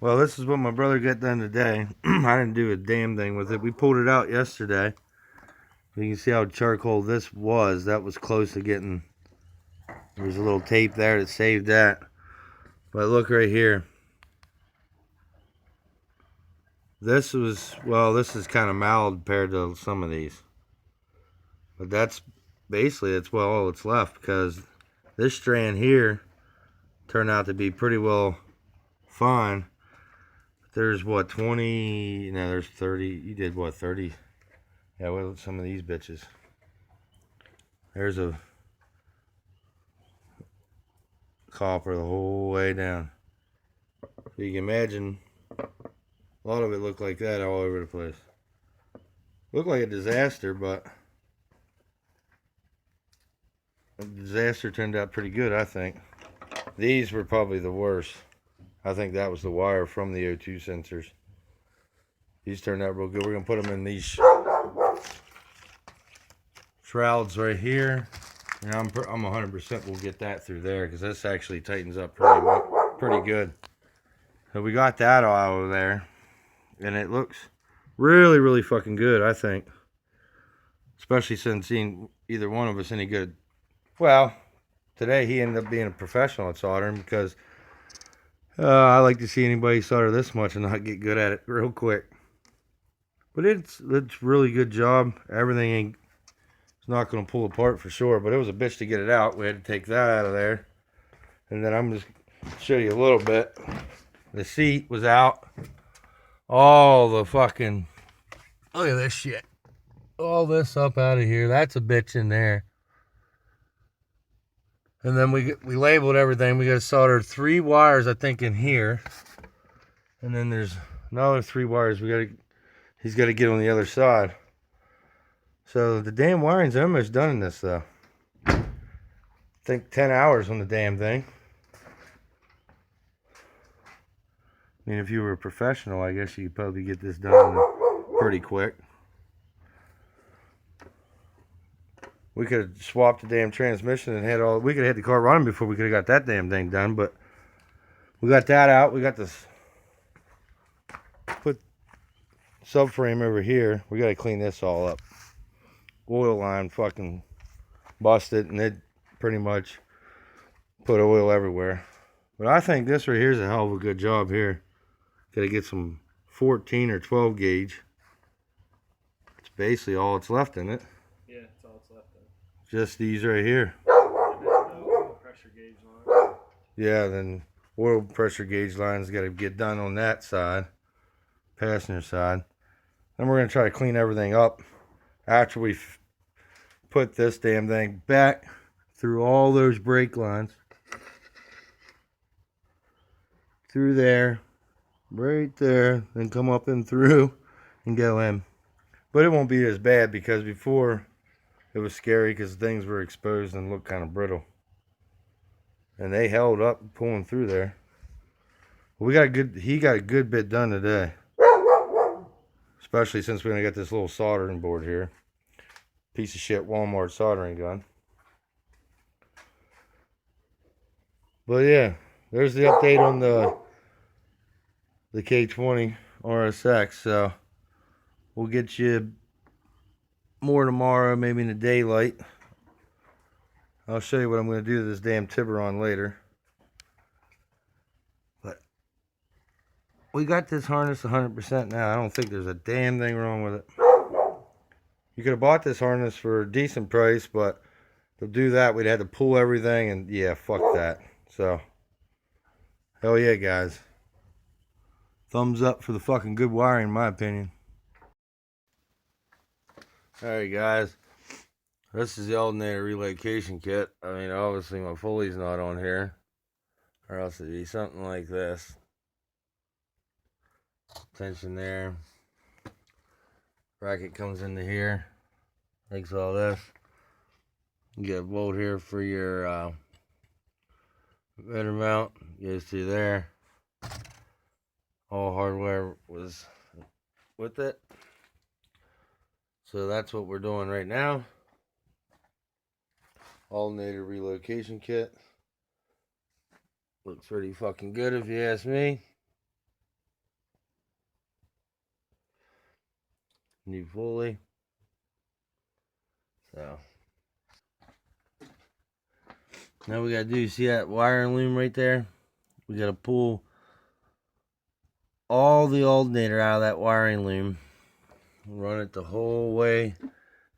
Well, this is what my brother got done today. I didn't do a damn thing with it. We pulled it out yesterday. You can see how charcoal this was. That was close to getting... There's a little tape there that saved that. But look right here. This was... Well, this is kind of mild compared to some of these. But that's... Basically, it's well all that's left. Because this strand here turned out to be pretty well fine. There's what, 20, no, there's 30. You did what, 30? Yeah, what are some of these bitches? There's a copper the whole way down. So you can imagine a lot of it looked like that all over the place. Looked like a disaster, but the disaster turned out pretty good, I think. These were probably the worst. I think that was the wire from the O2 sensors. These turned out real good. We're going to put them in these shrouds right here. And I'm 100% we'll get that through there because this actually tightens up pretty good. So we got that all out of there. And it looks really, really fucking good, I think. Especially since seeing either one of us any good. Well, today he ended up being a professional at soldering because I like to see anybody solder this much and not get good at it real quick. But it's really good job. Everything ain't... It's not going to pull apart for sure, but it was a bitch to get it out. We had to take that out of there. And then I'm just show you a little bit. The seat was out. All the fucking... Look at this shit. All this up out of here. That's a bitch in there. And then we labeled everything. We got to solder 3 wires, I think, in here. And then there's another 3 wires he's got to get on the other side. So the damn wiring's almost done in this, though. I think 10 hours on the damn thing. I mean, if you were a professional, I guess you could probably get this done pretty quick. We could have swapped the damn transmission and had all... We could have had the car running before we could have got that damn thing done, but we got that out. We got this... Put subframe over here. We got to clean this all up. Oil line fucking busted, and it pretty much put oil everywhere. But I think this right here is a hell of a good job here. Got to get some 14 or 12 gauge. It's basically all that's left in it. Yeah, that's all that's left in it. Just these right here. And then the oil pressure gauge line. Yeah, then oil pressure gauge lines got to get done on that side, passenger side. Then we're going to try to clean everything up after we put this damn thing back through all those brake lines. Through there, right there, then come up and through and go in. But it won't be as bad because before it was scary because things were exposed and looked kind of brittle. And they held up pulling through there. He got a good bit done today. Especially since we only got this little soldering board here. Piece of shit Walmart soldering gun. But yeah, there's the update on the K20 RSX. So we'll get you more tomorrow, maybe in the daylight. I'll show you what I'm going to do to this damn Tiburon later. But we got this harness 100% now. I don't think there's a damn thing wrong with it. You could have bought this harness for a decent price, but to do that, we'd have to pull everything, and yeah, fuck that. So, hell yeah, guys. Thumbs up for the fucking good wiring, in my opinion. Alright, guys. This is the alternator relocation kit. I mean, obviously my Foley's not on here, or else it'd be something like this. Tension there. Bracket comes into here. Takes all this. You get a bolt here for your motor mount. Goes through there. All hardware was with it. So that's what we're doing right now. Alternator relocation kit. Looks pretty fucking good if you ask me. new pulley. So now we gotta do, see that wiring loom right there? We gotta pull all the alternator out of that wiring loom, run it the whole way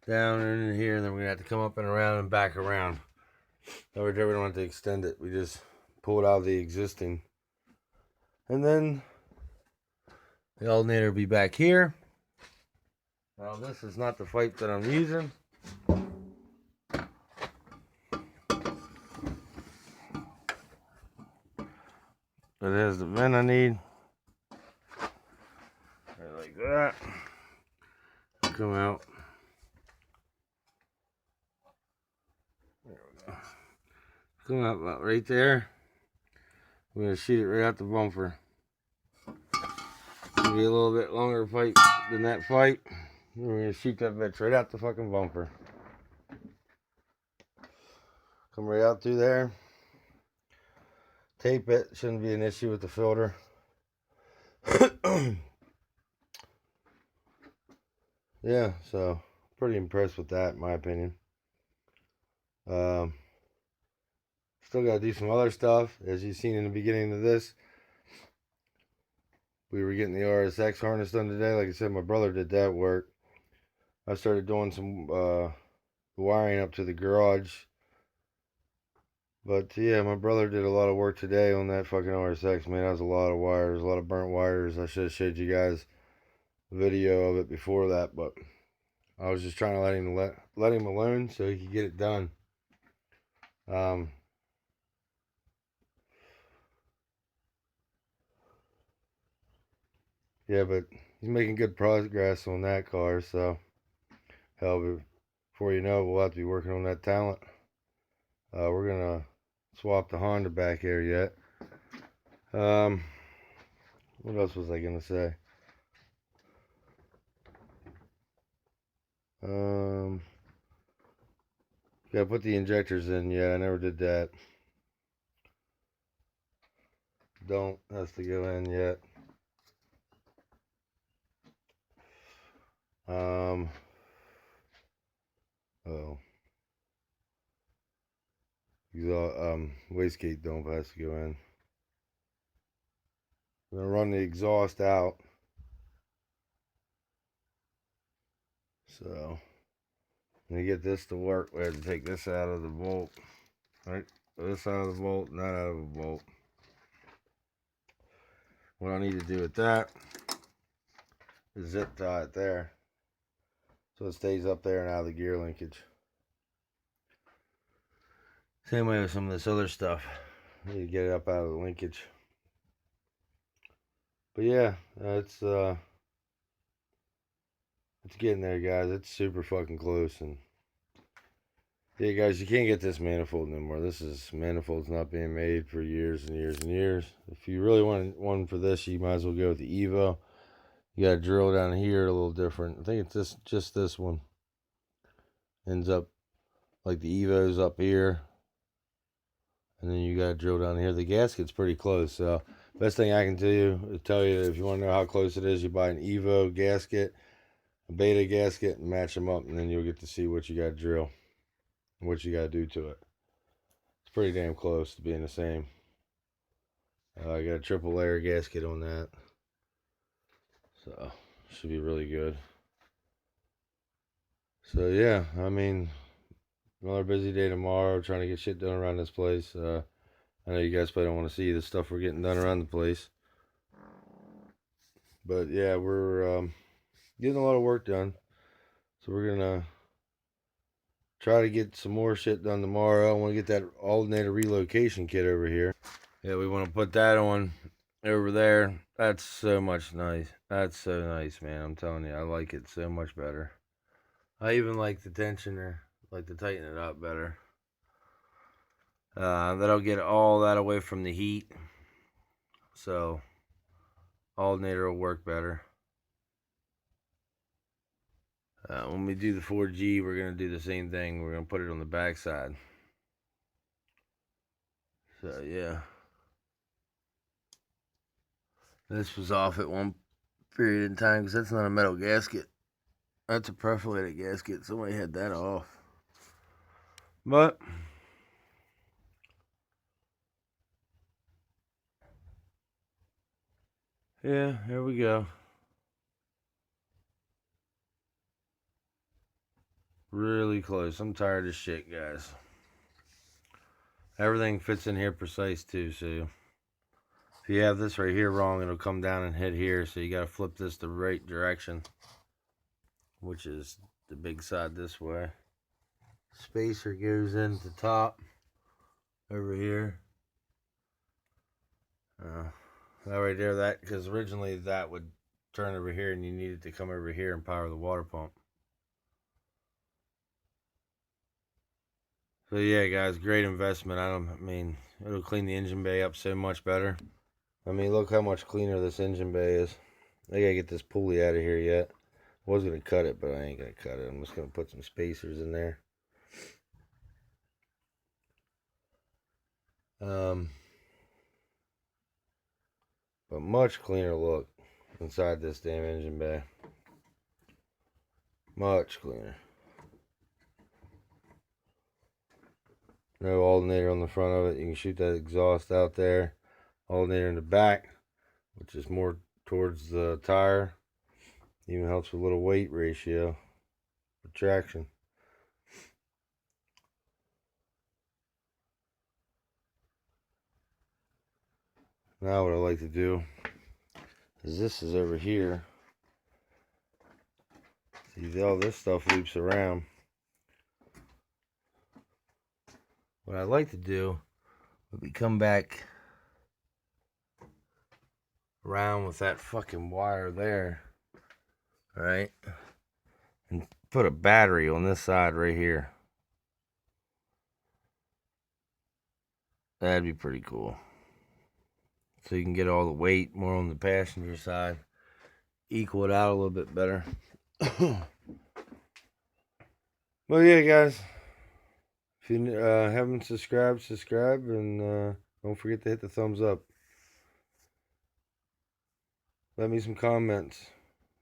down in here, and then we're gonna have to come up and around and back around. Now we don't have to extend it, we just pull it out of the existing, and then the alternator will be back here. Now this is not the pipe that I'm using. It has the vent I need. Like that. Come out. There we go. Come out about right there. We're gonna shoot it right out the bumper. It'll be a little bit longer pipe than that pipe. We're gonna shoot that bitch right out the fucking bumper. Come right out through there. Tape it. Shouldn't be an issue with the filter. Yeah, so pretty impressed with that, in my opinion. Still gotta do some other stuff. As you've seen in the beginning of this, we were getting the RSX harness done today. Like I said, my brother did that work. I started doing some wiring up to the garage. But yeah, my brother did a lot of work today on that fucking RSX, man. That was a lot of wires, a lot of burnt wires. I should have showed you guys a video of it before that, but I was just trying to let him alone so he could get it done. Yeah, but he's making good progress on that car, so hell, before you know it, we'll have to be working on that Talent. We're gonna swap the Honda back here yet. What else was I gonna say? Gotta put the injectors in. Yeah, I never did that. Don't has to go in yet. Oh, wastegate dump has to go in. I'm gonna run the exhaust out. So when you get this to work, we have to take this out of the bolt. Right? This out of the bolt, and that out of the bolt. What I need to do with that is zip tie it there, so it stays up there and out of the gear linkage. Same way with some of this other stuff. I need to get it up out of the linkage. But yeah, it's getting there, guys. It's super fucking close. And yeah, guys, you can't get this manifold anymore. Manifold's not being made for years and years and years. If you really want one for this, you might as well go with the Evo. You got to drill down here a little different. I think it's just this one. Ends up like the Evo's up here. And then you got to drill down here. The gasket's pretty close. So best thing I can tell you if you want to know how close it is, you buy an Evo gasket, a Beta gasket, and match them up. And then you'll get to see what you got to drill and what you got to do to it. It's pretty damn close to being the same. I got a triple layer gasket on that. So should be really good. So yeah, I mean, another busy day tomorrow, trying to get shit done around this place. I know you guys probably don't want to see the stuff we're getting done around the place, but yeah, we're getting a lot of work done. So we're gonna try to get some more shit done tomorrow. I want to get that alternator relocation kit over here. Yeah, we want to put that on over there. That's so much nice. That's so nice, man. I'm telling you, I like it so much better. I even like the tensioner, like to tighten it up better. That'll get all that away from the heat. So alternator will work better. When we do the 4G, we're going to do the same thing. We're going to put it on the back side. So yeah. This was off at one period in time because that's not a metal gasket. That's a perforated gasket. Somebody had that off. But yeah, here we go. Really close. I'm tired of shit, guys. Everything fits in here precise too, so if you have this right here wrong, it'll come down and hit here, so you gotta flip this the right direction, which is the big side this way. Spacer goes in the top over here. That right there, that because originally that would turn over here and you needed to come over here and power the water pump. So yeah, guys, great investment. I mean, it'll clean the engine bay up so much better. I mean, look how much cleaner this engine bay is. I gotta get this pulley out of here yet. I was gonna cut it, but I ain't gonna cut it. I'm just gonna put some spacers in there. But much cleaner look inside this damn engine bay. Much cleaner. No alternator on the front of it. You can shoot that exhaust out there. Alternator in the back, which is more towards the tire. Even helps with a little weight ratio for traction. Now what I like to do is this is over here. See, all this stuff loops around. What I like to do would be come back around with that fucking wire there, right? And put a battery on this side right here. That'd be pretty cool. So you can get all the weight more on the passenger side. Equal it out a little bit better. Well, yeah, guys. If you haven't subscribed, subscribe. And don't forget to hit the thumbs up. Let me some comments.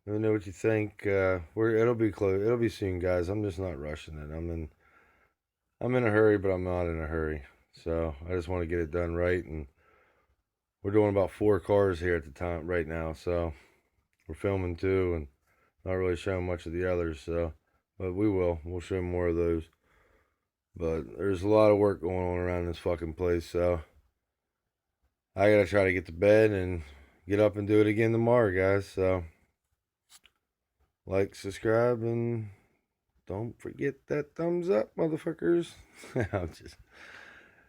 Let me know what you think. It'll be close. It'll be soon, guys. I'm just not rushing it. I'm in a hurry, but I'm not in a hurry. So I just want to get it done right. And we're doing about 4 cars here at the time right now. So we're filming 2 and not really showing much of the others. So, but we'll show more of those. But there's a lot of work going on around this fucking place. So I gotta try to get to bed and get up and do it again tomorrow, guys. So like, subscribe, and don't forget that thumbs up, motherfuckers.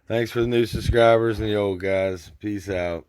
Thanks for the new subscribers and the old guys. Peace out.